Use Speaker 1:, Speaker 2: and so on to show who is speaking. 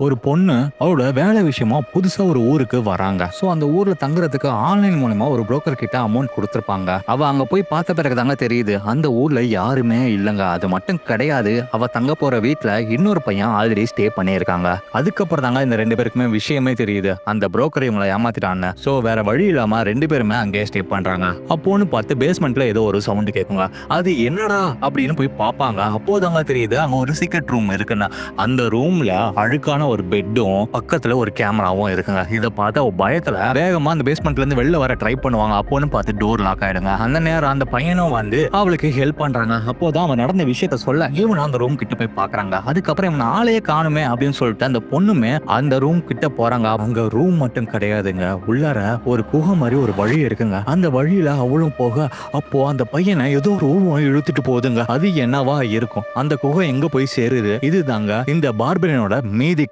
Speaker 1: ஒரு பொண்ணு அவளோட வேலை விஷயமா புதுசா ஒரு ஊருக்கு வராங்க. சோ அந்த ஊர்ல தங்குறதுக்கு ஆன்லைன் மூலமா ஒரு புரோக்கர் கிட்ட அமௌண்ட் குடுத்திருப்பாங்க. அவ அங்க போய் பார்த்த பிறகு தாங்க தெரியுது, அந்த ஊர்ல யாருமே இல்லங்க. அது மட்டும் கிடையாது, அவ தங்க போற வீட்ல இன்னொரு பையன் ஆல்ரெடி ஸ்டே பண்ணியிருக்காங்க. அதுக்கப்புறம் தாங்க இந்த 2 பேருக்குமே விஷயமே தெரியுது. அந்த புரோக்கர் இவங்கள ஏமாத்திட்டான்னு. சோ வேற வழி இல்லாம 2 பேருமே அங்கேயே ஸ்டே பண்றாங்க. அப்போன்னு பார்த்து பேஸ்மெண்ட்ல ஏதோ ஒரு சவுண்ட் கேட்குங்க. அது என்னடா அப்படின்னு போய் பார்ப்பாங்க. அப்போதாங்க தெரியுது அங்க ஒரு சீக்ரெட் ரூம் இருக்குன்னு. அந்த ரூம்ல அழுக்கான ஒரு பெட்டும் பக்கத்துல ஒரு கேமராவும் இருக்குங்க. இத பார்த்து அவ பயத்துல வேகமா அந்த பேஸ்மெண்ட்ல இருந்து வெளில வர ட்ரை பண்ணுவாங்க. அப்போன்னு பார்த்து டோர் லாக் ஆயிடுங்க. அந்த நேரம் அந்த பையனும் வந்து அவளுக்கு ஹெல்ப் பண்றாங்க. அப்போதான் அவன் நடந்த விஷயத்த சொல்ல இவன் அந்த ரூம் கிட்ட போய் பாக்குறாங்க. அதுக்கப்புறம் இவன் ஆளையே காணுமே அப்படின்னு சொல்லிட்டு அந்த பொண்ணுமே அந்த ரூம் கிட்ட போறாங்க. அங்க ரூம் மட்டும் கிடையாதுங்க, உள்ளார ஒரு குகை மாதிரி ஒரு வழி இருக்குங்க. அந்த வழியில அவளும் போக, அப்போ அந்த பையனை ஏதோ ஒரு உருவம் இழுத்துட்டு போகுதுங்க. அது என்னவா இருக்கும், அந்த குகை எங்க போய் சேருது, இதுதாங்க இந்த பார்பரனோட மீதி